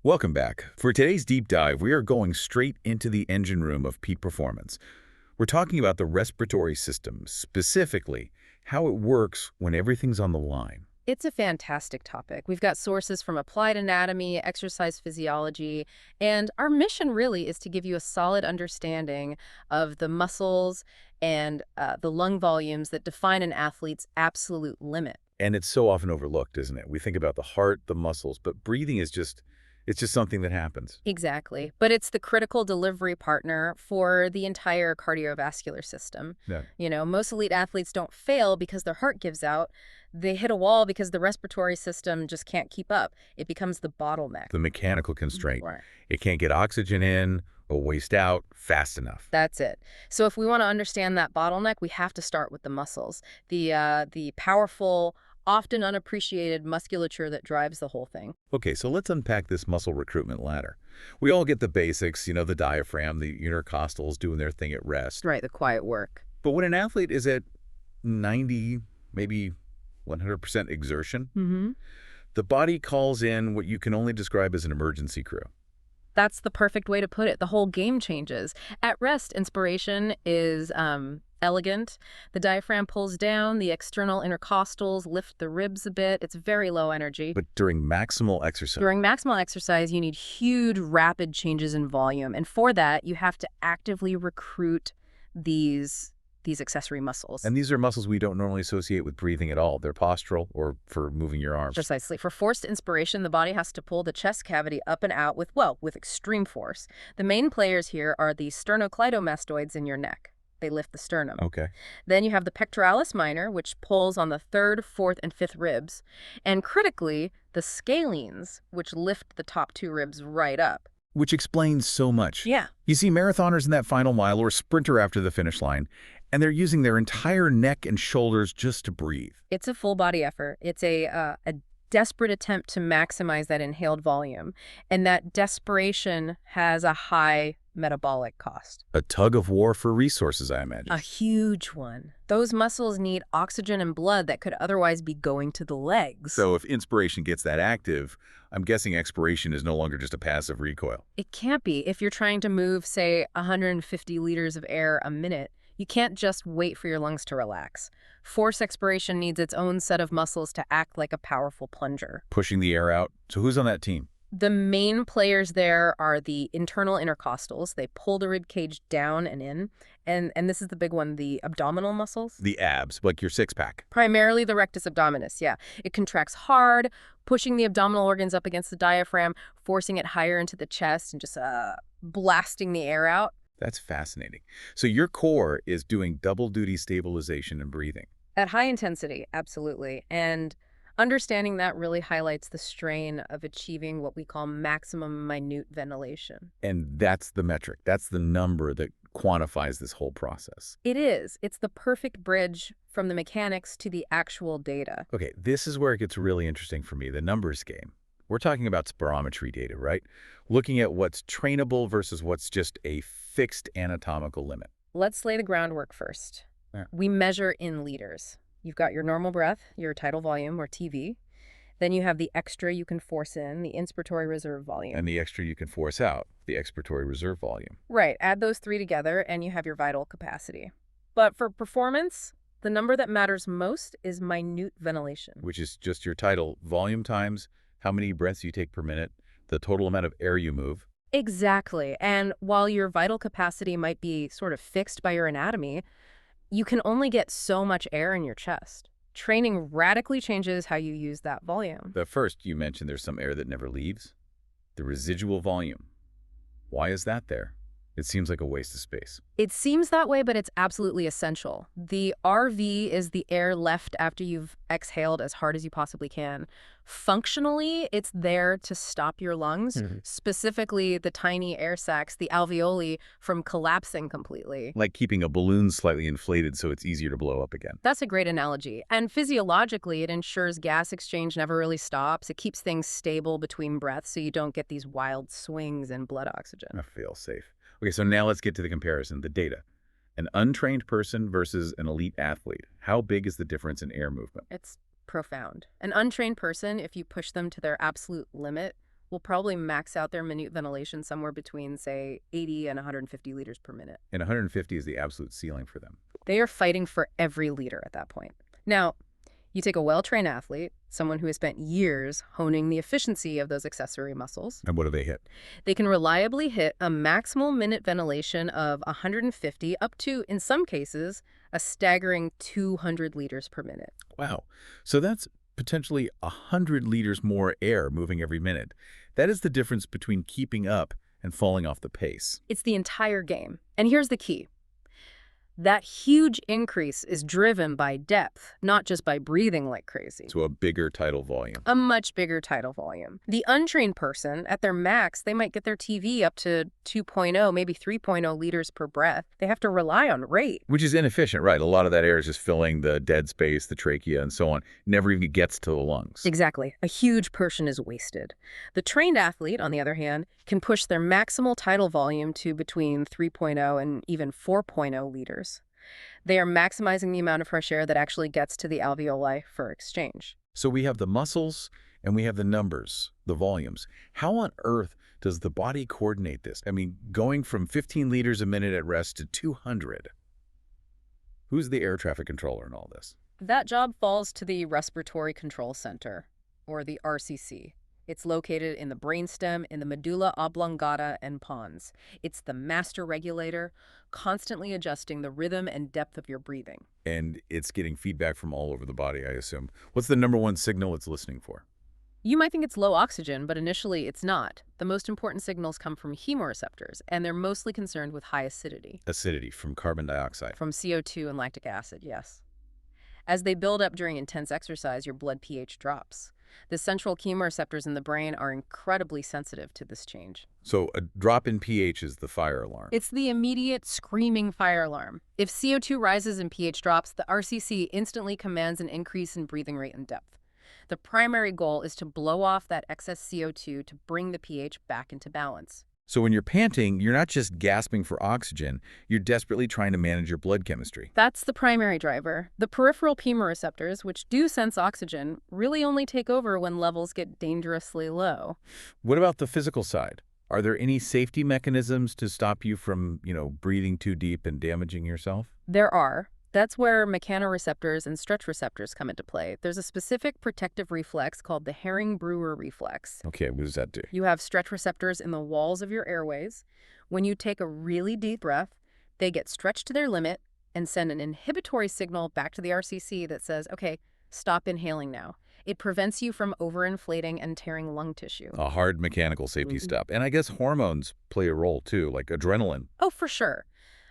Welcome back. For today's deep dive, we are going straight into the engine room of peak performance. We're talking about the respiratory system, specifically how it works when everything's on the line. It's a fantastic topic. We've got sources from applied anatomy, exercise physiology, and our mission really is to give you a solid understanding of the muscles and the lung volumes that define an athlete's absolute limit. And it's so often overlooked, isn't it? We think about the heart, the muscles, but breathing is it's just something that happens. Exactly. But it's the critical delivery partner for the entire cardiovascular system. Yeah. Most elite athletes don't fail because their heart gives out. They hit a wall because the respiratory system just can't keep up. It becomes the bottleneck. The mechanical constraint. Right. It can't get oxygen in or waste out fast enough. That's it. So if we want to understand that bottleneck, we have to start with the muscles, the powerful, often unappreciated musculature that drives the whole thing. Okay, so let's unpack this muscle recruitment ladder. We all get the basics, the diaphragm, the intercostals doing their thing at rest. Right, the quiet work. But when an athlete is at 90, maybe 100% exertion, the body calls in what you can only describe as an emergency crew. That's the perfect way to put it. The whole game changes. At rest, inspiration is elegant. The diaphragm pulls down, the external intercostals lift the ribs a bit. It's very low energy. But during maximal exercise, During maximal exercise, you need huge, rapid changes in volume. And for that, you have to actively recruit these accessory muscles. and these are muscles we don't normally associate with breathing at all. They're postural or for moving your arms. Precisely. For forced inspiration, the body has to pull the chest cavity up and out with extreme force. The main players here are the sternocleidomastoids in your neck. They lift the sternum. Okay. Then you have the pectoralis minor, which pulls on the third, fourth, and fifth ribs. And critically, the scalenes, which lift the top two ribs right up. Which explains so much. Yeah. You see marathoners in that final mile or sprinter after the finish line, and they're using their entire neck and shoulders just to breathe. It's a full body effort. It's a desperate attempt to maximize that inhaled volume. And that desperation has a high metabolic cost. A tug of war for resources, I imagine. A huge one. Those muscles need oxygen and blood that could otherwise be going to the legs. So if inspiration gets that active, I'm guessing expiration is no longer just a passive recoil. It can't be. If you're trying to move, say, 150 liters of air a minute, you can't just wait for your lungs to relax. Force expiration needs its own set of muscles to act like a powerful plunger. Pushing the air out. So who's on that team? The main players there are the internal intercostals. They pull the rib cage down and in. And this is the big one, the abdominal muscles. The abs, like your six-pack. Primarily the rectus abdominis, yeah. It contracts hard, pushing the abdominal organs up against the diaphragm, forcing it higher into the chest and just blasting the air out. That's fascinating. So your core is doing double-duty stabilization and breathing. At high intensity, absolutely. And understanding that really highlights the strain of achieving what we call maximum minute ventilation. And that's the metric. That's the number that quantifies this whole process. It is. It's the perfect bridge from the mechanics to the actual data. Okay, this is where it gets really interesting for me, the numbers game. We're talking about spirometry data, right? Looking at what's trainable versus what's just a fixed anatomical limit. Let's lay the groundwork first. Yeah. We measure in liters. You've got your normal breath, your tidal volume, or TV. Then you have the extra you can force in, the inspiratory reserve volume. And the extra you can force out, the expiratory reserve volume. Right. Add those three together, and you have your vital capacity. But for performance, the number that matters most is minute ventilation. Which is just your tidal volume times how many breaths you take per minute, the total amount of air you move. Exactly. And while your vital capacity might be sort of fixed by your anatomy, you can only get so much air in your chest. Training radically changes how you use that volume. But first, you mentioned there's some air that never leaves. The residual volume. Why is that there? It seems like a waste of space. It seems that way, but it's absolutely essential. The RV is the air left after you've exhaled as hard as you possibly can. Functionally, it's there to stop your lungs, specifically the tiny air sacs, the alveoli, from collapsing completely. Like keeping a balloon slightly inflated so it's easier to blow up again. That's a great analogy. And physiologically, it ensures gas exchange never really stops. It keeps things stable between breaths so you don't get these wild swings in blood oxygen. I feel safe. Okay, so now let's get to the comparison, the data. An untrained person versus an elite athlete. How big is the difference in air movement? It's profound. An untrained person, if you push them to their absolute limit, will probably max out their minute ventilation somewhere between, say, 80 and 150 liters per minute. And 150 is the absolute ceiling for them. They are fighting for every liter at that point. Now, you take a well-trained athlete, someone who has spent years honing the efficiency of those accessory muscles. And what do they hit? They can reliably hit a maximal minute ventilation of 150 up to, in some cases, a staggering 200 liters per minute. Wow. So that's potentially 100 liters more air moving every minute. That is the difference between keeping up and falling off the pace. It's the entire game. And here's the key. That huge increase is driven by depth, not just by breathing like crazy. So a bigger tidal volume. A much bigger tidal volume. The untrained person, at their max, they might get their TV up to 2.0, maybe 3.0 liters per breath. They have to rely on rate. Which is inefficient, right? A lot of that air is just filling the dead space, the trachea, and so on. Never even gets to the lungs. Exactly. A huge portion is wasted. The trained athlete, on the other hand, can push their maximal tidal volume to between 3.0 and even 4.0 liters. They are maximizing the amount of fresh air that actually gets to the alveoli for exchange. So we have the muscles and we have the numbers, the volumes. How on earth does the body coordinate this? I mean, going from 15 liters a minute at rest to 200. Who's the air traffic controller in all this? That job falls to the Respiratory Control Center, or the RCC. It's located in the brainstem, in the medulla oblongata and pons. It's the master regulator, constantly adjusting the rhythm and depth of your breathing. And it's getting feedback from all over the body, I assume. What's the number one signal it's listening for? You might think it's low oxygen, but initially it's not. The most important signals come from chemoreceptors, and they're mostly concerned with high acidity. Acidity from carbon dioxide. From CO2 and lactic acid, yes. As they build up during intense exercise, your blood pH drops. The central chemoreceptors in the brain are incredibly sensitive to this change. So a drop in pH is the fire alarm. It's the immediate screaming fire alarm. If CO2 rises and pH drops, the RCC instantly commands an increase in breathing rate and depth. The primary goal is to blow off that excess CO2 to bring the pH back into balance. So when you're panting, you're not just gasping for oxygen, you're desperately trying to manage your blood chemistry. That's the primary driver. The peripheral chemoreceptors, which do sense oxygen, really only take over when levels get dangerously low. What about the physical side? Are there any safety mechanisms to stop you from, breathing too deep and damaging yourself? There are. That's where mechanoreceptors and stretch receptors come into play. There's a specific protective reflex called the Herring-Brewer reflex. Okay, what does that do? You have stretch receptors in the walls of your airways. When you take a really deep breath, they get stretched to their limit and send an inhibitory signal back to the RCC that says, okay, stop inhaling now. It prevents you from overinflating and tearing lung tissue. A hard mechanical safety stop. And I guess hormones play a role too, like adrenaline. Oh, for sure.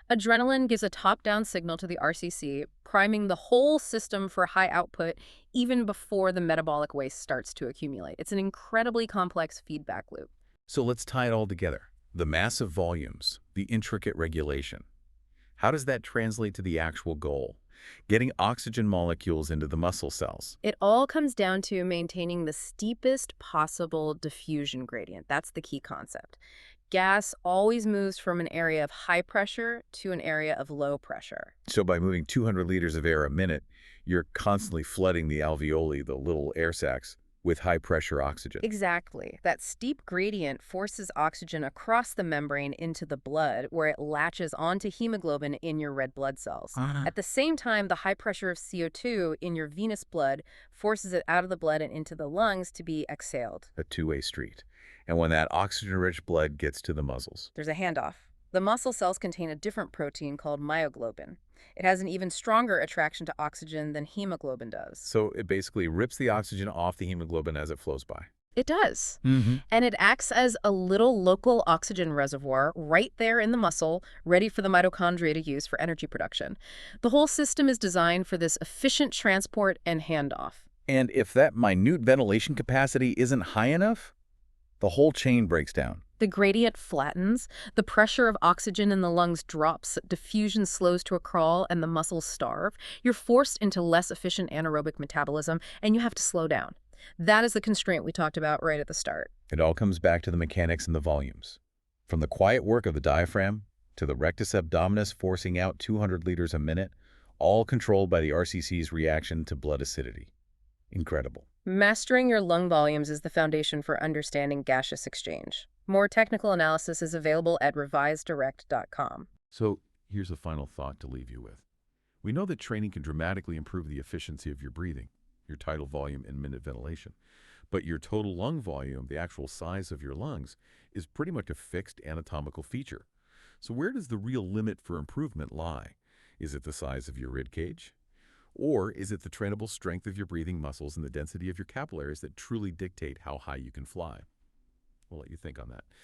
Adrenaline gives a top-down signal to the RCC, priming the whole system for high output even before the metabolic waste starts to accumulate. It's an incredibly complex feedback loop. So let's tie it all together. The massive volumes, the intricate regulation. How does that translate to the actual goal? Getting oxygen molecules into the muscle cells. It all comes down to maintaining the steepest possible diffusion gradient. That's the key concept. Gas always moves from an area of high pressure to an area of low pressure. So by moving 200 liters of air a minute, you're constantly flooding the alveoli, the little air sacs, with high-pressure oxygen. Exactly. That steep gradient forces oxygen across the membrane into the blood, where it latches onto hemoglobin in your red blood cells. At the same time, the high pressure of CO2 in your venous blood forces it out of the blood and into the lungs to be exhaled. A two-way street. And when that oxygen-rich blood gets to the muscles, there's a handoff. The muscle cells contain a different protein called myoglobin. It has an even stronger attraction to oxygen than hemoglobin does. So it basically rips the oxygen off the hemoglobin as it flows by. It does. And it acts as a little local oxygen reservoir right there in the muscle, ready for the mitochondria to use for energy production. The whole system is designed for this efficient transport and handoff. And if that minute ventilation capacity isn't high enough, the whole chain breaks down. The gradient flattens, the pressure of oxygen in the lungs drops, diffusion slows to a crawl, and the muscles starve. You're forced into less efficient anaerobic metabolism, and you have to slow down. That is the constraint we talked about right at the start. It all comes back to the mechanics and the volumes. From the quiet work of the diaphragm to the rectus abdominis forcing out 200 liters a minute, all controlled by the RCC's reaction to blood acidity. Incredible. Mastering your lung volumes is the foundation for understanding gaseous exchange. More technical analysis is available at revisedirect.com. So here's a final thought to leave you with. We know that training can dramatically improve the efficiency of your breathing, your tidal volume and minute ventilation. But your total lung volume, the actual size of your lungs, is pretty much a fixed anatomical feature. So where does the real limit for improvement lie? Is it the size of your rib cage? Or is it the trainable strength of your breathing muscles and the density of your capillaries that truly dictate how high you can fly? We'll let you think on that.